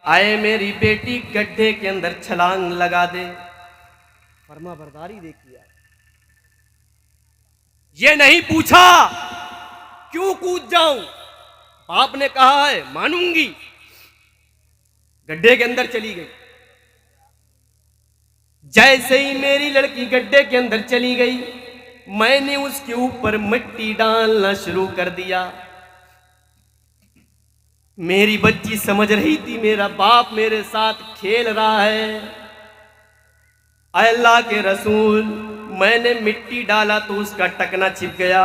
आए मेरी बेटी गड्ढे के अंदर छलांग लगा दे। फर्मा बरदारी देखिए, ये नहीं पूछा क्यों कूद जाऊं, बाप ने कहा है मानूंगी। गड्ढे के अंदर चली गई। जैसे ही मेरी लड़की गड्ढे के अंदर चली गई, मैंने उसके ऊपर मिट्टी डालना शुरू कर दिया। मेरी बच्ची समझ रही थी मेरा बाप मेरे साथ खेल रहा है। अल्लाह के रसूल, मैंने मिट्टी डाला तो उसका टकना छिप गया।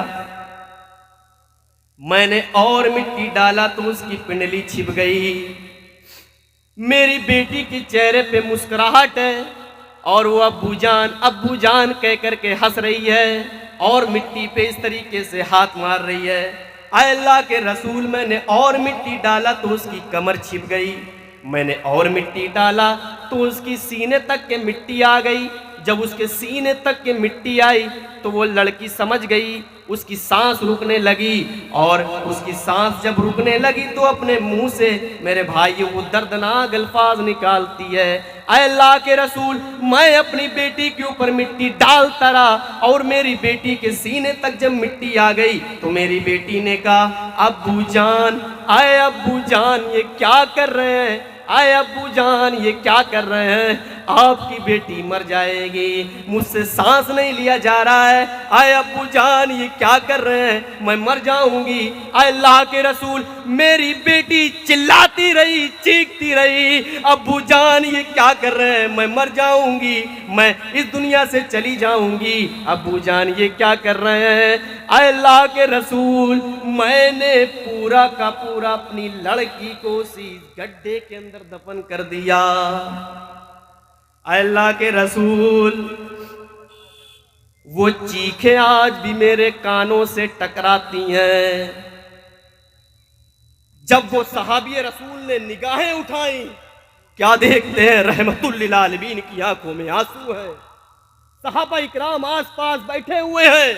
मैंने और मिट्टी डाला तो उसकी पिंडली छिप गई। मेरी बेटी के चेहरे पे मुस्कुराहट है और वो अब्बू जान कह करके हंस रही है और मिट्टी पे इस तरीके से हाथ मार रही है। अल्लाह के रसूल, मैंने और मिट्टी डाला तो उसकी कमर छिप गई। मैंने और मिट्टी डाला तो उसकी सीने तक के मिट्टी आ गई। जब उसके सीने तक के मिट्टी आई तो वो लड़की समझ गई, उसकी सांस रुकने लगी और उसकी सांस जब रुकने लगी तो अपने मुंह से मेरे भाई वो दर्दनाक अल्फाज निकालती है, अल्लाह के रसूल, मैं अपनी बेटी के ऊपर मिट्टी डालता रहा और मेरी बेटी के सीने तक जब मिट्टी आ गई तो मेरी बेटी ने कहा, अब्बू जान, आए अब्बू जान, ये क्या कर रहे हैं, आए अब्बू जान, ये क्या कर रहे हैं, आपकी बेटी मर जाएगी, मुझसे सांस नहीं लिया जा रहा है, आए अब्बू जान, ये क्या कर रहे हैं, मैं मर जाऊंगी। अल्लाह के रसूल, मेरी बेटी चिल्लाती रही, चीखती रही, अब्बू जान ये क्या कर रहे हैं, मैं मर जाऊंगी, मैं इस दुनिया से चली जाऊंगी, अब्बू जान ये क्या कर रहे हैं। अल्लाह के रसूल, मैंने पूरा का पूरा अपनी लड़की को उसी गड्ढे के अंदर दफन कर दिया। अल्लाह के रसूल, वो चीखें आज भी मेरे कानों से टकराती हैं। जब वो सहाबी रसूल ने निगाहें उठाई, क्या देखते हैं, रहमतुल लिल आलमीन की आंखों में आंसू है। सहाबा इकराम आस पास बैठे हुए हैं,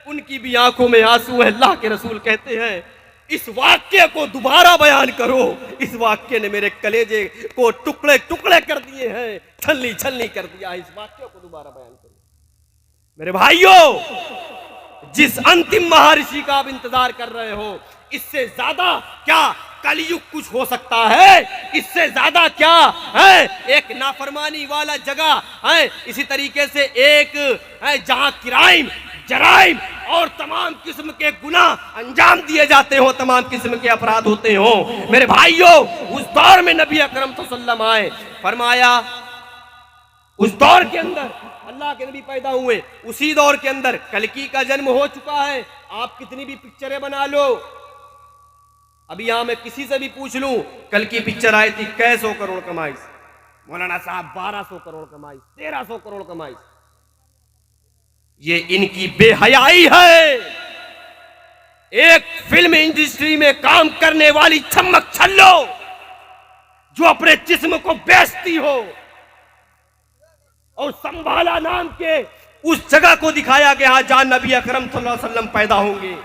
उनकी भी आंखों में आंसू है। अल्लाह के रसूल कहते हैं, इस वाक्य को दोबारा बयान करो, इस वाक्य ने मेरे कलेजे को टुकड़े टुकड़े कर दिए हैं, छलनी छलनी कर दिया है, इस वाक्य को दोबारा बयान करो। मेरे भाइयों, जिस अंतिम महर्षि का आप इंतजार कर रहे हो, इससे ज्यादा क्या कलयुग कुछ हो सकता है, इससे ज्यादा क्या है एक नाफरमानी वाला जगह है, इसी तरीके से एक है जहां क्राइम, जराइम और तमाम किस्म के गुनाह अंजाम दिए जाते हो, तमाम किस्म के अपराध होते हो। मेरे भाइयों, उस दौर में नबी अकरम सल्लल्लाहु अलैहि वसल्लम आए, फरमाया उस दौर के अंदर अल्लाह के नबी पैदा हुए, उसी दौर के अंदर कल्कि का जन्म हो चुका है। आप कितनी भी पिक्चरें बना लो, अभी यहां मैं किसी से भी पूछ लूं, कल्कि पिक्चर आई थी, कैसे 100 करोड़ कमाई, मौलाना साहब 1200 करोड़ कमाई, 1300 करोड़ कमाई। ये इनकी बेहयाई है। एक फिल्म इंडस्ट्री में काम करने वाली छमक छल्लो जो अपने जिस्म को बेचती हो और संभाला नाम के उस जगह को दिखाया गया जहां नबी अकरम सल्लल्लाहु अलैहि वसल्लम पैदा होंगे।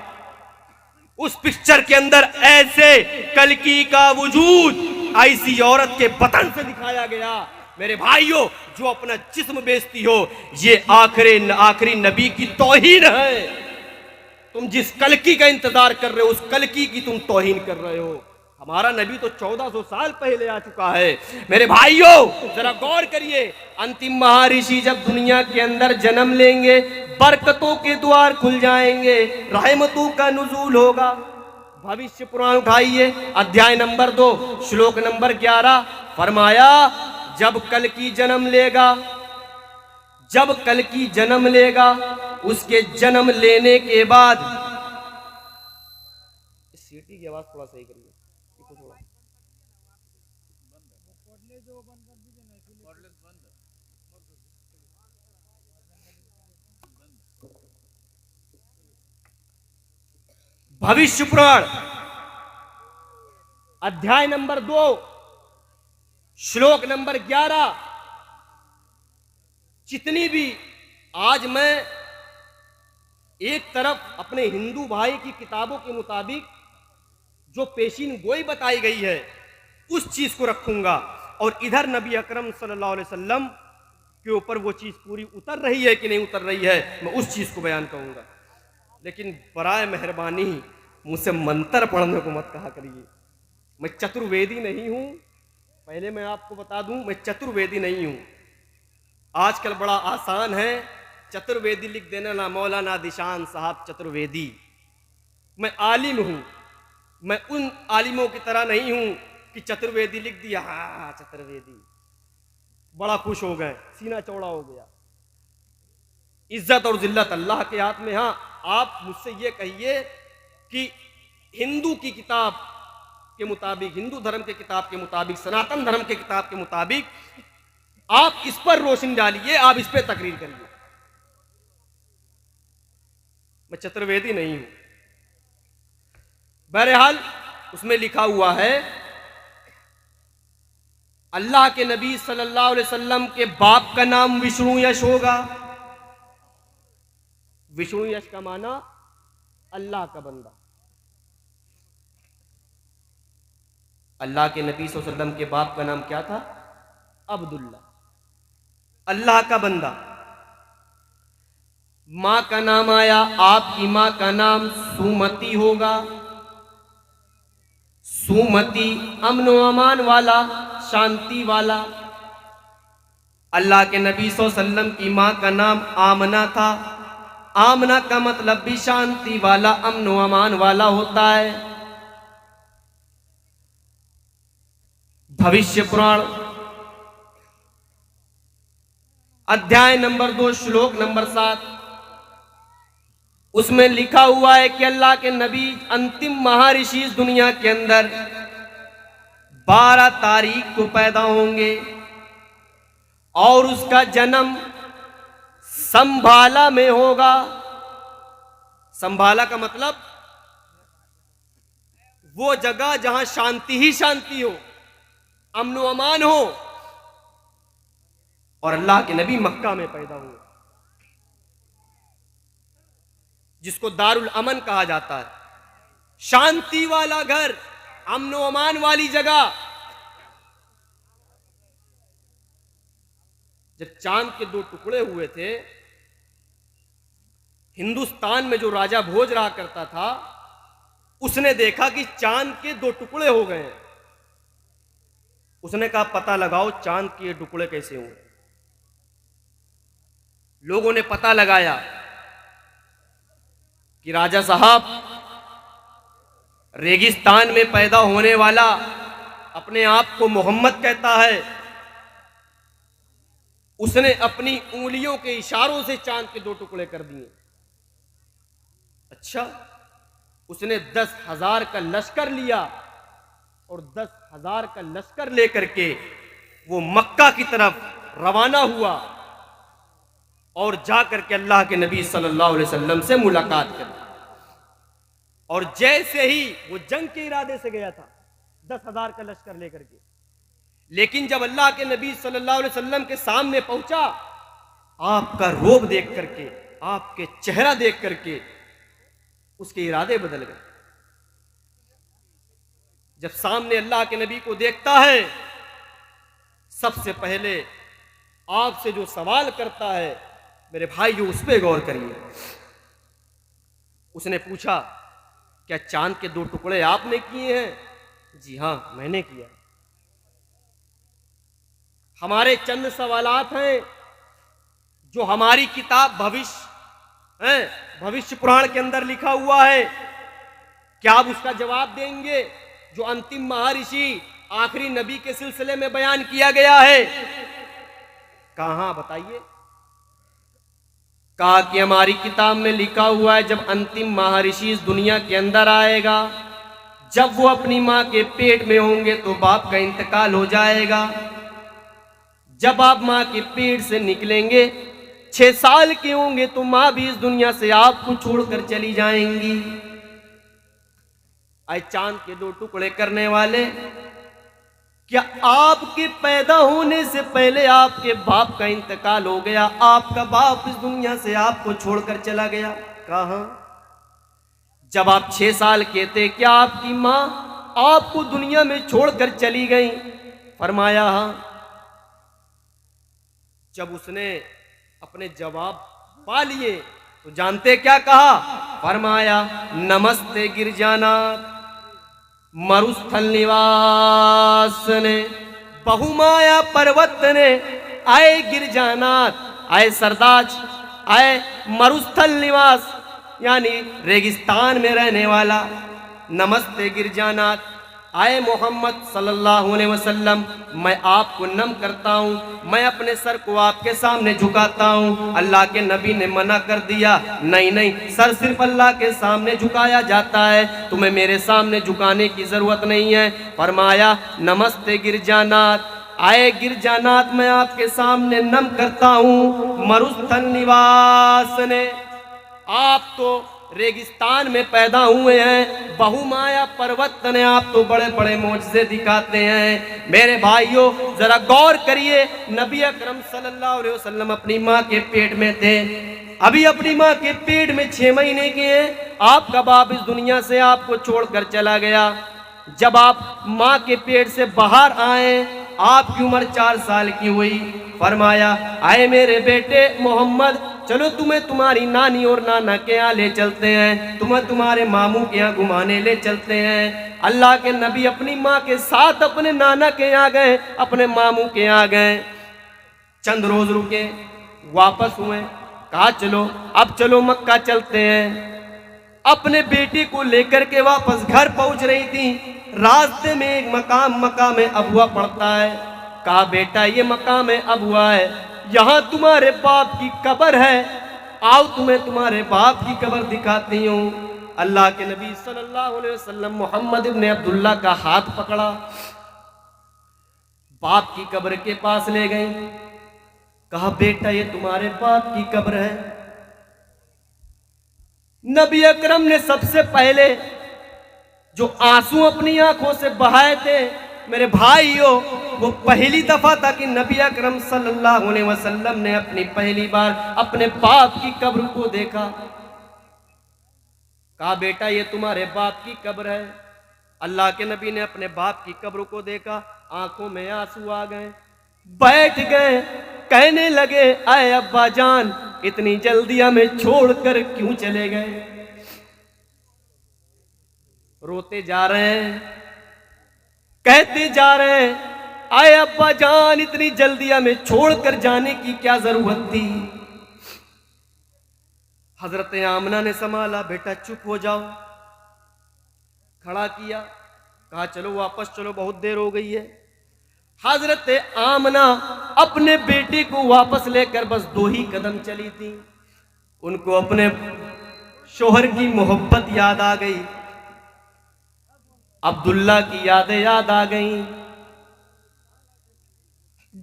उस पिक्चर के अंदर ऐसे कल्कि का वजूद ऐसी औरत के बदन से दिखाया गया। मेरे भाइयों, जो अपना जिस्म बेचती हो, ये आखिरी नबी की तौहीन है। तुम जिस कल्कि का इंतजार कर रहे हो, उस कल्कि की तुम तौहीन कर रहे हो। हमारा नबी तो 1400 साल पहले आ चुका है। मेरे भाइयों, जरा गौर करिए, अंतिम महर्षि जब दुनिया के अंदर जन्म लेंगे, बरकतों के द्वार खुल जाएंगे, रहमतों का नुज़ूल होगा। भविष्य पुराण उठाइए, अध्याय नंबर 2 श्लोक नंबर 11, फरमाया जब कल्कि जन्म लेगा, जब कल्कि जन्म लेगा, उसके जन्म लेने के बाद, सीटी की आवाज थोड़ा सही करिए, भविष्य पुराण अध्याय नंबर 2 श्लोक नंबर 11। जितनी भी आज मैं एक तरफ अपने हिंदू भाई की किताबों के मुताबिक जो पेशीन गोई बताई गई है, उस चीज को रखूंगा, और इधर नबी अकरम सल्लल्लाहु अलैहि वसल्लम के ऊपर वो चीज पूरी उतर रही है कि नहीं उतर रही है, मैं उस चीज को बयान करूंगा। लेकिन बराए मेहरबानी मुझसे मंत्र पढ़ने को मत कहा करिए। मैं चतुर्वेदी नहीं हूं, पहले मैं आपको बता दूं, मैं चतुर्वेदी नहीं हूं। आजकल बड़ा आसान है चतुर्वेदी लिख देना, ना मौलाना दिशान साहब चतुर्वेदी। मैं आलिम हूं, मैं उन आलिमों की तरह नहीं हूं कि चतुर्वेदी लिख दिया, हाँ चतुर्वेदी, बड़ा खुश हो गए, सीना चौड़ा हो गया। इज्जत और जिल्लत अल्लाह के हाथ में। हाँ, आप मुझसे ये कहिए कि हिंदू की किताब के मुताबिक, हिंदू धर्म के किताब के मुताबिक, सनातन धर्म के किताब के मुताबिक आप इस पर रोशनी डालिए, आप इस पर तकरीर करिए। मैं चतुर्वेदी नहीं हूं। बहरहाल उसमें लिखा हुआ है, अल्लाह के नबी सल्लल्लाहु अलैहि वसल्लम के बाप का नाम विष्णु यश होगा। विष्णु यश का माना अल्लाह का बंदा। अल्लाह के नबी सल्लल्लाहु अलैहि वसल्लम के बाप का नाम क्या था? अब्दुल्ला, अल्लाह का बंदा। मां का नाम आया, आपकी मां का नाम सुमति होगा। सुमति अमन व अमान वाला, शांति वाला। अल्लाह के नबी सल्लल्लाहु अलैहि वसल्लम की मां का नाम आमना था। आमना का मतलब भी शांति वाला, अमन व अमान वाला होता है। भविष्य पुराण अध्याय नंबर 2 श्लोक नंबर 7, उसमें लिखा हुआ है कि अल्लाह के नबी अंतिम महर्षि इस दुनिया के अंदर 12 तारीख को पैदा होंगे और उसका जन्म संभाला में होगा। संभाला का मतलब वो जगह जहां शांति ही शांति हो, अमन व अमान हो। और अल्लाह के नबी मक्का में पैदा हुए, जिसको दारुल अमन कहा जाता है, शांति वाला घर, अमन व अमान वाली जगह। जब चांद के 2 टुकड़े हुए थे, हिंदुस्तान में जो राजा भोज रहा करता था, उसने देखा कि चांद के 2 टुकड़े हो गए हैं। उसने कहा पता लगाओ चांद के ये टुकड़े कैसे हुए। लोगों ने पता लगाया कि राजा साहब, रेगिस्तान में पैदा होने वाला अपने आप को मोहम्मद कहता है, उसने अपनी उंगलियों के इशारों से चांद के 2 टुकड़े कर दिए। अच्छा, उसने 10,000 का लश्कर लिया और 10,000 का लश्कर लेकर के वो मक्का की तरफ रवाना हुआ और जाकर के अल्लाह के नबी सल्लल्लाहु अलैहि वसल्लम से मुलाकात कर। और जैसे ही वो जंग के इरादे से गया था 10,000 का लश्कर लेकर के, लेकिन जब अल्लाह के नबी सल्लल्लाहु अलैहि वसल्लम के सामने पहुंचा, आपका रोब देख करके, आपके चेहरा देख करके उसके इरादे बदल गए। जब सामने अल्लाह के नबी को देखता है, सबसे पहले आपसे जो सवाल करता है, मेरे भाई जो उस पर गौर करिए। उसने पूछा, क्या चांद के 2 टुकड़े आपने किए हैं? जी हां, मैंने किया। हमारे चंद सवालात हैं जो हमारी किताब भविष्य पुराण के अंदर लिखा हुआ है, क्या आप उसका जवाब देंगे? जो अंतिम महर्षि आखिरी नबी के सिलसिले में बयान किया गया है। कहां बताइए? कहा कि हमारी किताब में लिखा हुआ है, जब अंतिम महर्षि इस दुनिया के अंदर आएगा, जब वो अपनी मां के पेट में होंगे तो बाप का इंतकाल हो जाएगा। जब आप मां के पेट से निकलेंगे, 6 साल के होंगे तो मां भी इस दुनिया से आपको छोड़कर चली जाएंगी। आए चांद के 2 टुकड़े करने वाले, क्या आपके पैदा होने से पहले आपके बाप का इंतकाल हो गया? आपका बाप इस दुनिया से आपको छोड़कर चला गया। कहां? जब आप 6 साल के थे, क्या आपकी मां आपको दुनिया में छोड़कर चली गई? फरमाया हाँ। जब उसने अपने जवाब पा लिए तो जानते क्या कहा? फरमाया नमस्ते गिरजानाथ, मरुस्थल निवास ने, बहुमाया पर्वत ने, आए गिरजानाथ, आए सरदाज, आए मरुस्थल निवास यानी रेगिस्तान में रहने वाला, नमस्ते गिरजानाथ, आए मोहम्मद सल्लल्लाहु अलैहि वसल्लम, मैं आपको नम करता हूँ, मैं अपने सर को आपके सामने झुकाता हूँ। अल्लाह के नबी ने मना कर दिया, नहीं नहीं, सर सिर्फ अल्लाह के सामने झुकाया जाता है, तुम्हें मेरे सामने झुकाने की जरूरत नहीं है। फरमाया नमस्ते गिरजानाथ, आए गिरजानाथ, मैं आपके सामने नम करता हूँ। मरुस्थल निवास ने, आप तो रेगिस्तान में पैदा हुए हैं, बहुमाया पर्वत ने आप तो बड़े बड़े मौजज़े दिखाते हैं। मेरे भाइयों जरा गौर करिए, नबी अकरम सल्लल्लाहु अलैहि वसल्लम अपनी माँ के पेट में थे, अभी अपनी माँ के पेट में 6 महीने के हैं, आपका बाप इस दुनिया से आपको छोड़कर चला गया। जब आप माँ के पेट से बाहर आए, आपकी उम्र 4 साल की हुई। फरमाया आए मेरे बेटे मोहम्मद, चलो तुम्हें तुम्हारी नानी और नाना के यहाँ ले चलते हैं, तुम्हें तुम्हारे मामू के यहाँ घुमाने ले चलते हैं। अल्लाह के नबी अपनी माँ के साथ अपने नाना के यहाँ गए, अपने मामू के यहाँ गए, चंद रोज रुके, वापस हुए, कहा चलो अब चलो मक्का चलते हैं। अपने बेटे को लेकर के वापस घर पहुंच रही थी, रास्ते में एक मकाम अबुआ पड़ता है। कहा बेटा ये मकाम अबुआ है, यहाँ तुम्हारे बाप की कब्र है, आओ तुम्हें तुम्हारे बाप की कब्र दिखाती हूँ। अल्लाह के नबी सल्लल्लाहु अलैहि वसल्लम मोहम्मद इब्ने अब्दुल्ला का हाथ पकड़ा, बाप की कब्र के पास ले गई, कहा बेटा ये तुम्हारे बाप की कब्र है। नबी अकरम ने सबसे पहले जो आंसू अपनी आंखों से बहाए थे मेरे भाइयों, वो पहली दफा था कि नबी अकरम सल्लल्लाहु अलैहि वसल्लम ने अपनी पहली बार अपने बाप की कब्र को देखा। कहा बेटा ये तुम्हारे बाप की कब्र है। अल्लाह के नबी ने अपने बाप की कब्र को देखा, आंखों में आंसू आ गए, बैठ गए, कहने लगे आए अब्बा जान, इतनी जल्दी हमें छोड़कर क्यों चले गए? रोते जा रहे हैं, कहते जा रहे हैं आए अब्बा जान, इतनी जल्दी हमें छोड़कर जाने की क्या जरूरत थी? हजरत आमना ने संभाला, बेटा चुप हो जाओ, खड़ा किया, कहा चलो वापस चलो, बहुत देर हो गई है। हजरत आमना अपने बेटे को वापस लेकर बस 2 ही कदम चली थी, उनको अपने शोहर की मोहब्बत याद आ गई, अब्दुल्ला की यादें याद आ गईं।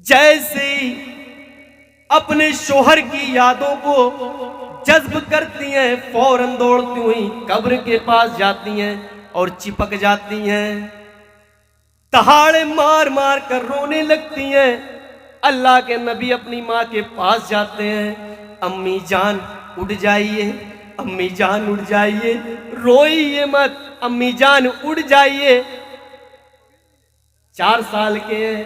जैसे ही अपने शोहर की यादों को जज्ब करती हैं, फौरन दौड़ती हुई कब्र के पास जाती हैं और चिपक जाती हैं, दहाड़े मार मार कर रोने लगती हैं। अल्लाह के नबी अपनी माँ के पास जाते हैं, अम्मी जान उठ जाइए, अम्मी जान उठ जाइए, रोइए मत, अम्मी जान उठ जाइए। 4 साल के हैं,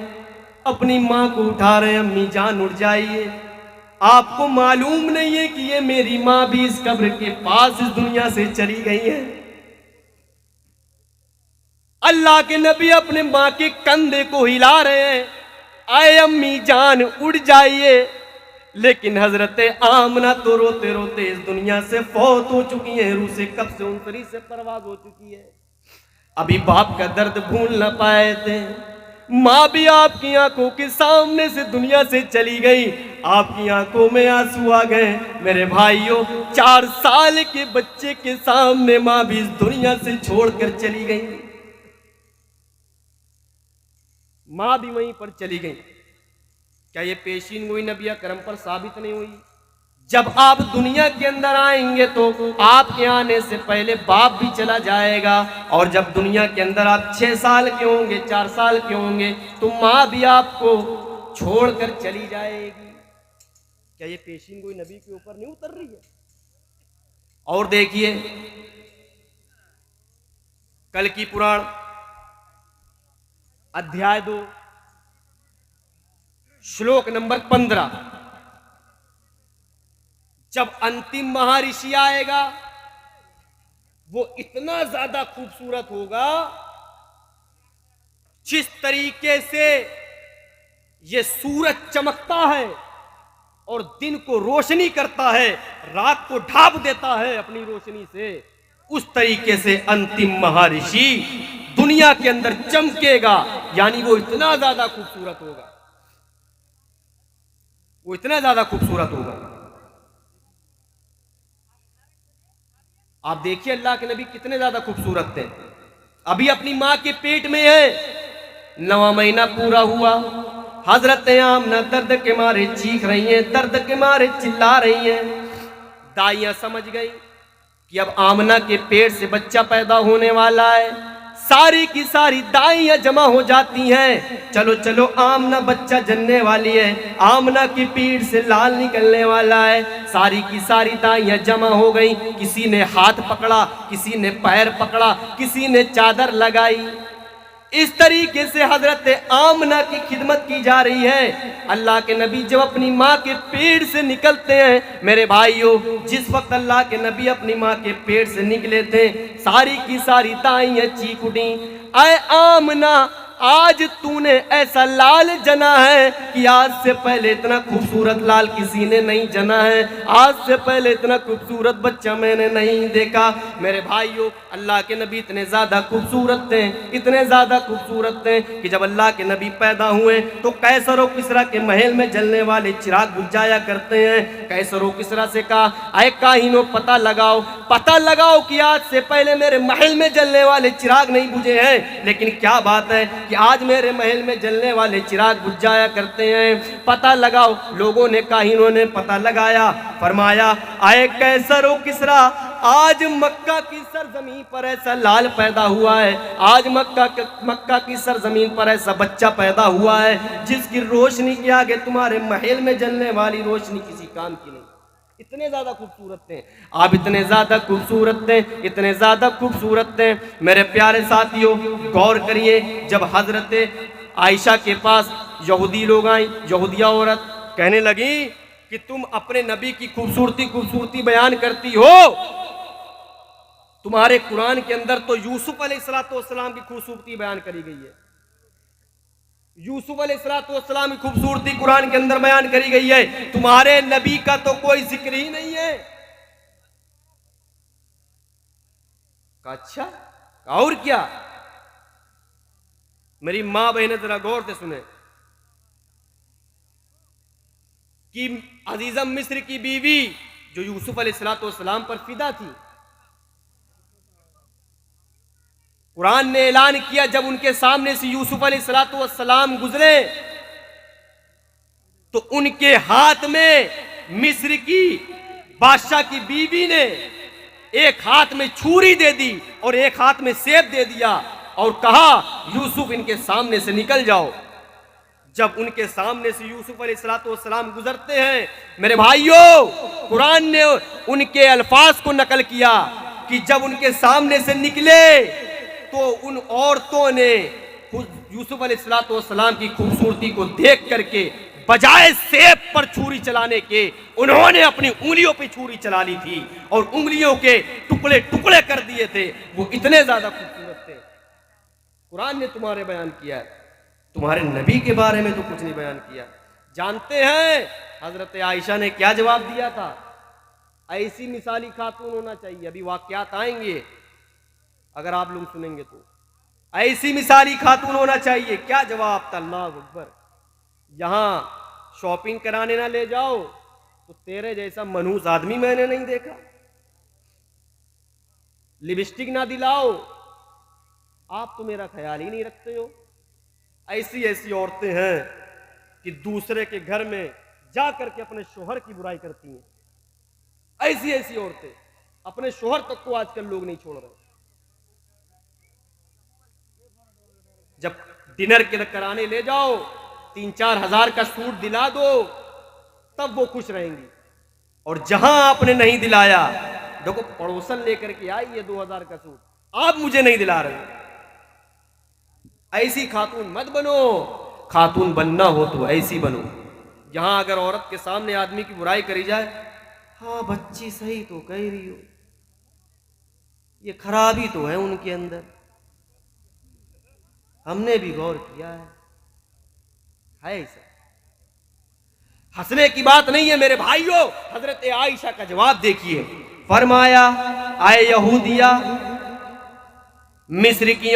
अपनी माँ को उठा रहे, अम्मी जान उठ जाइए। आपको मालूम नहीं है कि ये मेरी माँ भी इस कब्र के पास इस दुनिया से चली गई है। अल्लाह के नबी अपने माँ के कंधे को हिला रहे हैं, आए अम्मी जान उठ जाइए, लेकिन हजरत आमना तो रोते रोते इस दुनिया से फौत हो चुकी है, रूह से कब से उनसरी से परवाज हो चुकी है। अभी बाप का दर्द भूल ना पाए थे, माँ भी आपकी आंखों के सामने से दुनिया से चली गई, आपकी आंखों में आंसू आ गए। मेरे भाइयों 4 साल के बच्चे के सामने माँ भी इस दुनिया से छोड़कर चली गई, माँ भी वहीं पर चली गई। क्या ये पेशीन गोई नबी करम पर साबित नहीं हुई? जब आप दुनिया के अंदर आएंगे तो आपके आने से पहले बाप भी चला जाएगा, और जब दुनिया के अंदर आप 6 साल के होंगे, 4 साल के होंगे, तो माँ भी आपको छोड़कर चली जाएगी। क्या ये पेशीन गोई नबी के ऊपर नहीं उतर रही है? और देखिए कल की पुराण अध्याय 2 श्लोक नंबर 15। जब अंतिम महर्षि आएगा वो इतना ज्यादा खूबसूरत होगा, जिस तरीके से ये सूरज चमकता है और दिन को रोशनी करता है, रात को ढांप देता है अपनी रोशनी से, उस तरीके से अंतिम महर्षि दुनिया के अंदर चमकेगा। यानी वो इतना ज्यादा खूबसूरत होगा, वो इतना ज्यादा खूबसूरत होगा। आप देखिए अल्लाह के नबी कितने ज्यादा खूबसूरत थे। अभी अपनी मां के पेट में है, 9वां महीना पूरा हुआ। हजरत आमना दर्द के मारे चीख रही हैं, दर्द के मारे चिल्ला रही हैं। दाइयां समझ गई कि अब आमना के पेट से बच्चा पैदा होने वाला है। सारी की सारी दाइयां जमा हो जाती हैं, चलो चलो आमना बच्चा जन्ने वाली है, आमना की पीठ से लाल निकलने वाला है। सारी की सारी दाइयां जमा हो गई। किसी ने हाथ पकड़ा, किसी ने पैर पकड़ा, किसी ने चादर लगाई। इस तरीके से हजरत आमना की खिदमत की जा रही है। अल्लाह के नबी जब अपनी माँ के पेट से निकलते हैं, मेरे भाइयों, जिस वक्त अल्लाह के नबी अपनी माँ के पेट से निकले थे, सारी की सारी दाइयां चीख उठी, ऐ आमना, आज तूने ऐसा लाल जना है कि आज से पहले इतना खूबसूरत लाल किसी ने नहीं जना है, आज से पहले इतना खूबसूरत बच्चा मैंने नहीं देखा। मेरे भाइयों, अल्लाह के नबी इतने ज़्यादा खूबसूरत थे, इतने ज़्यादा खूबसूरत थे कि जब अल्लाह के नबी पैदा हुए तो कैसर और किसरा के महल में जलने वाले चिराग बुझ जाया करते हैं। कैसर और किसरा से कहा, अय काहिनो, पता लगाओ कि आज से पहले मेरे महल में जलने वाले चिराग नहीं बुझे हैं, लेकिन क्या बात है कि आज मेरे महल में जलने वाले चिराग बुझ जाया करते हैं, पता लगाओ। लोगों ने, काहिनों ने पता लगाया। फरमाया, आए कैसर ओ किसरा, आज मक्का की सरजमीन पर ऐसा लाल पैदा हुआ है, आज मक्का की सरजमीन पर ऐसा बच्चा पैदा हुआ है जिसकी रोशनी के आगे तुम्हारे महल में जलने वाली रोशनी किसी काम की नहीं। इतने ज्यादा खूबसूरत थे आप, इतने ज्यादा खूबसूरत थे, इतने ज्यादा खूबसूरत थे। मेरे प्यारे साथियों, गौर करिए, जब हजरत आयशा के पास यहूदी लोग आई, यहूदिया औरत कहने लगी कि तुम अपने नबी की खूबसूरती बयान करती हो, तुम्हारे कुरान के अंदर तो यूसुफ अलैहिस्सलाम की खूबसूरती बयान करी गई है, यूसुफ अलैहिस्सलाम की खूबसूरती कुरान के अंदर बयान करी गई है, तुम्हारे नबी का तो कोई जिक्र ही नहीं है। अच्छा, और क्या? मेरी मां बहनें जरा गौर से सुने कि अजीजम मिस्र की बीवी जो यूसुफ अलैहिस्सलाम पर फिदा थी, कुरान ने ऐलान किया, जब उनके सामने से यूसुफ अलैहिस्सलाम गुजरे तो उनके हाथ में मिस्र की बादशाह की बीवी ने एक हाथ में छुरी दे दी और एक हाथ में सेब दे दिया और कहा, यूसुफ इनके सामने से निकल जाओ। जब उनके सामने से यूसुफ अलैहिस्सलाम गुजरते हैं, मेरे भाइयों, कुरान ने उनके अल्फाज को नकल किया कि जब उनके सामने से निकले तो उन औरतों ने यूसुफ अलैहिस्सलाम की खूबसूरती को देख करके बजाय सेब पर छुरी चलाने के उन्होंने अपनी उंगलियों पे छुरी चला ली थी और उंगलियों के टुकड़े टुकड़े कर दिए थे। वो इतने ज्यादा खूबसूरत थे। कुरान ने तुम्हारे बयान किया है, तुम्हारे नबी के बारे में तो कुछ नहीं बयान किया। जानते हैं हजरत आयशा ने क्या जवाब दिया था? ऐसी मिसाली खातून होना चाहिए। अभी वाकयात आएंगे, अगर आप लोग सुनेंगे तो ऐसी मिसाली खातून होना चाहिए। क्या जवाब था? अल्लाह अकबर। यहां शॉपिंग कराने ना ले जाओ तो तेरे जैसा मनहूस आदमी मैंने नहीं देखा। लिपस्टिक ना दिलाओ, आप तो मेरा ख्याल ही नहीं रखते हो। ऐसी ऐसी औरतें हैं कि दूसरे के घर में जा करके अपने शोहर की बुराई करती हैं। ऐसी ऐसी औरतें, अपने शोहर तक को आजकल लोग नहीं छोड़ रहे। जब डिनर के कराने ले जाओ, 3-4 हजार का सूट दिला दो, तब वो खुश रहेंगी। और जहां आपने नहीं दिलाया, देखो पड़ोसन लेकर के आई ये 2000 का सूट, आप मुझे नहीं दिला रहे, ऐसी खातून मत बनो, खातून बनना हो तो ऐसी बनो। यहां अगर औरत के सामने आदमी की बुराई करी जाए, हाँ बच्ची सही तो कह रही हो, ये खराबी तो है उनके अंदर, हमने भी गौर किया है ऐसा। हंसने की बात नहीं है मेरे भाइयों। हजरत आयशा का जवाब देखिए, फरमाया आए यहूदिया, मिस्र की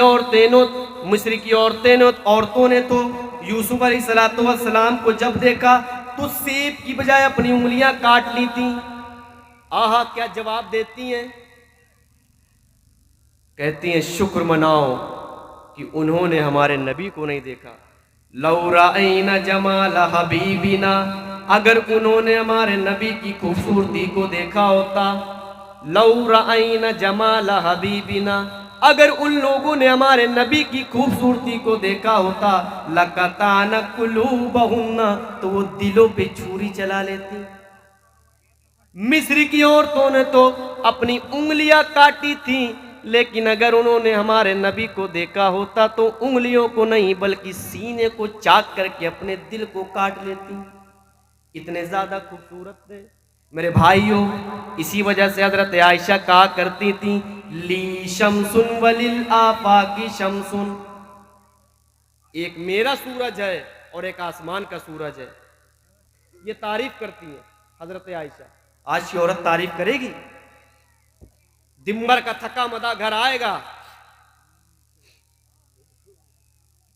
औरतों ने तो यूसुफ अलैहिस्सलाम को जब देखा तो सेब की बजाय अपनी उंगलियां काट ली थी। आहा क्या जवाब देती हैं, कहती हैं शुक्र मनाओ कि उन्होंने हमारे नबी को नहीं देखा। लौ राइना जमाल हबीबिना, अगर उन्होंने हमारे नबी की खूबसूरती को देखा होता। लौ राइना जमाल हबीबिना, अगर उन लोगों ने हमारे नबी की खूबसूरती को देखा होता। लकतान कुलूबहुन्ना, तो वो दिलों पे छुरी चला लेती। मिस्र की औरतों ने तो अपनी उंगलियां काटी थी, लेकिन अगर उन्होंने हमारे नबी को देखा होता तो उंगलियों को नहीं बल्कि सीने को चाक करके अपने दिल को काट लेती। इतने ज्यादा खूबसूरत थे मेरे भाइयों। इसी वजह से हजरत आयशा कहा करती थी, ली शमसुन वलिल आफाकी शमसुन, एक मेरा सूरज है और एक आसमान का सूरज है। ये तारीफ करती है हजरत आयशा। आज की औरत तारीफ करेगी? दिम्बर का थका मदा घर आएगा,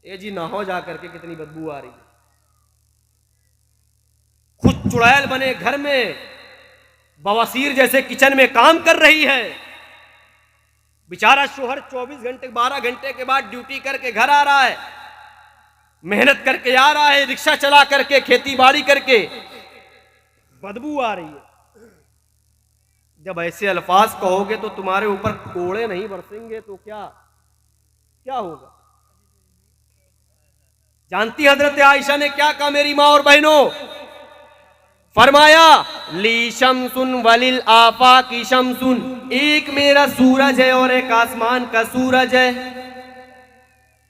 ए जी नहाओ जा करके, कितनी बदबू आ रही है। खुद चुड़ैल बने घर में बवासीर जैसे किचन में काम कर रही है। बेचारा शोहर 24 घंटे 12 घंटे के बाद ड्यूटी करके घर आ रहा है, मेहनत करके आ रहा है, रिक्शा चला करके, खेती बाड़ी करके, बदबू आ रही है। जब ऐसे अल्फाज कहोगे तो तुम्हारे ऊपर कोड़े नहीं बरसेंगे तो क्या क्या होगा? जानती हजरत आयशा ने क्या कहा मेरी मां और बहनों? फरमाया ली शमसुन वलिल आफाकी शमसुन, एक मेरा सूरज है और एक आसमान का सूरज है।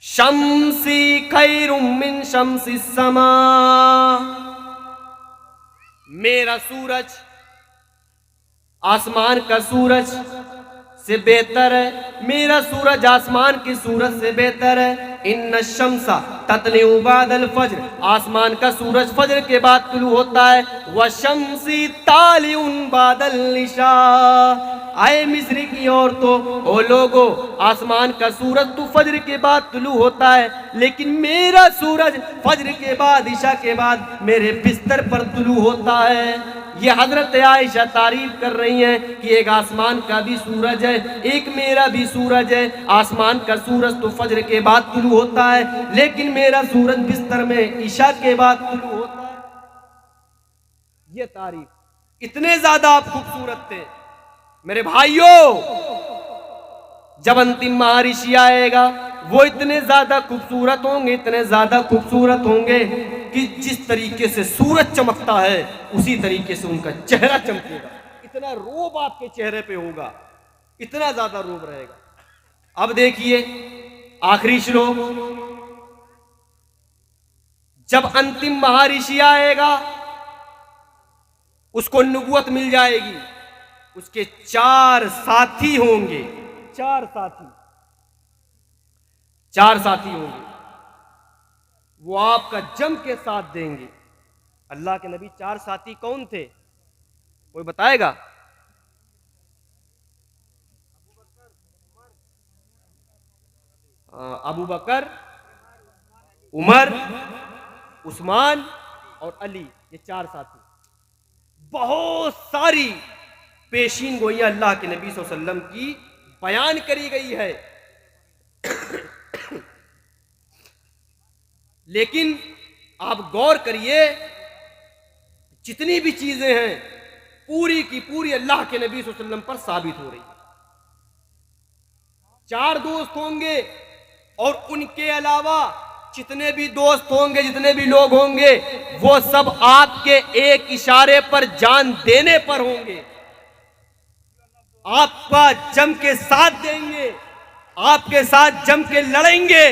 शम्सी खैरुम मिन शम्सी समा, मेरा सूरज आसमान का सूरज से बेहतर है, मेरा सूरज आसमान के सूरज से बेहतर है। इन्न शम्सा ततलिउ बादल फज्र, आसमान का सूरज फज्र के बाद तुलू होता है। व शम्सी तालिउन बादल निशा, आए मिस्र की औरतों, ओ लोगो, आसमान का सूरज तो फज्र के बाद तुलू होता है, लेकिन मेरा सूरज फज्र के बाद ईशा के बाद मेरे बिस्तर पर तुलू होता है। ये हजरत आयशा तारीफ कर रही हैं कि एक आसमान का भी सूरज है, एक मेरा भी सूरज है। आसमान का सूरज तो फज्र के बाद तुलू होता है, लेकिन मेरा सूरज बिस्तर में ईशा के बाद तुलू होता है। ये तारीफ, इतने ज्यादा आप खूबसूरत थे मेरे भाइयों। जब अंतिम महर्षि आएगा वो इतने ज्यादा खूबसूरत होंगे, इतने ज्यादा खूबसूरत होंगे कि जिस तरीके से सूरज चमकता है उसी तरीके से उनका चेहरा चमकेगा। इतना रोब आपके चेहरे पे होगा, इतना ज्यादा रोब रहेगा। अब देखिए आखिरी श्लोक, जब अंतिम महर्षि आएगा उसको नबूवत मिल जाएगी, उसके 4 साथी होंगे, 4 साथी होंगे, वो आपका जम के साथ देंगे। अल्लाह के नबी 4 साथी कौन थे? कोई बताएगा? अबू बकर, उमर, उस्मान और अली, ये 4 साथी। बहुत सारी पेशीन गोइयां अल्लाह के नबी सल्लल्लाहु अलैहि वसल्लम की बयान करी गई है। लेकिन आप गौर करिए, जितनी भी चीजें हैं पूरी की पूरी अल्लाह के नबी सल्लल्लाहु अलैहि वसल्लम पर साबित हो रही है। 4 दोस्त होंगे और उनके अलावा जितने भी दोस्त होंगे, जितने भी लोग होंगे, वो सब आपके एक इशारे पर जान देने पर होंगे, आपका जम के साथ देंगे, आपके साथ जम के लड़ेंगे।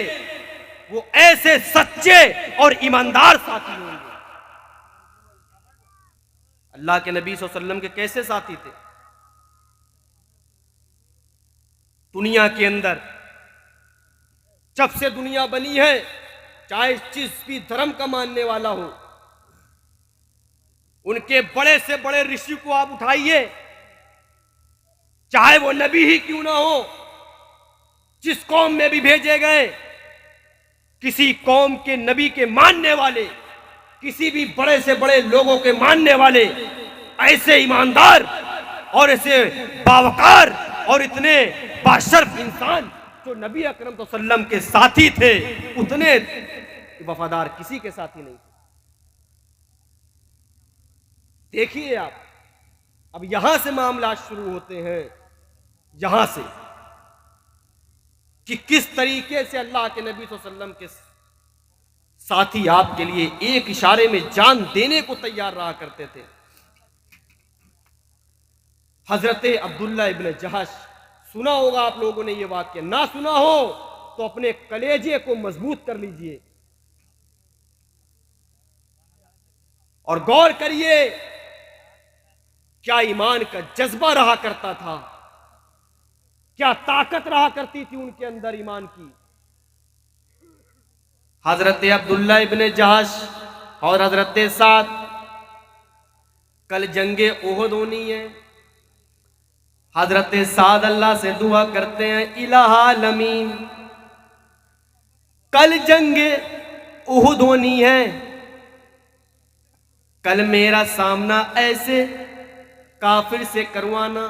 वो ऐसे सच्चे और ईमानदार साथी होंगे। अल्लाह के नबी सल्लल्लाहु अलैहि वसल्लम के कैसे साथी थे? दुनिया के अंदर जब से दुनिया बनी है, चाहे जिस भी धर्म का मानने वाला हो, उनके बड़े से बड़े ऋषि को आप उठाइए, चाहे वो नबी ही क्यों ना हो, जिस कौम में भी भेजे गए, किसी कौम के नबी के मानने वाले, किसी भी बड़े से बड़े लोगों के मानने वाले, ऐसे ईमानदार और ऐसे बावकार और इतने बाशर्फ इंसान जो नबी अकरम सल्लल्लाहु अलैहि वसल्लम के साथी थे, उतने वफादार किसी के साथी नहीं थे। देखिए आप, अब यहां से मामला शुरू होते हैं, यहां से कि किस तरीके से अल्लाह के नबी सल्लल्लाहु अलैहि वसल्लम के साथी आपके लिए एक इशारे में जान देने को तैयार रहा करते थे। हजरत अब्दुल्ला इब्न जहश, सुना होगा आप लोगों ने ये वाक्य, ना सुना हो तो अपने कलेजे को मजबूत कर लीजिए और गौर करिए क्या ईमान का जज्बा रहा करता था, क्या ताकत रहा करती थी उनके अंदर ईमान की। हजरत अब्दुल्ला इब्न जहश और हजरत साद, कल जंगे ओहद होनी है। हजरत साद अल्लाह से दुआ करते हैं, इलाहा लमीन, कल जंगे ओहद होनी है, कल मेरा सामना ऐसे काफिर से करवाना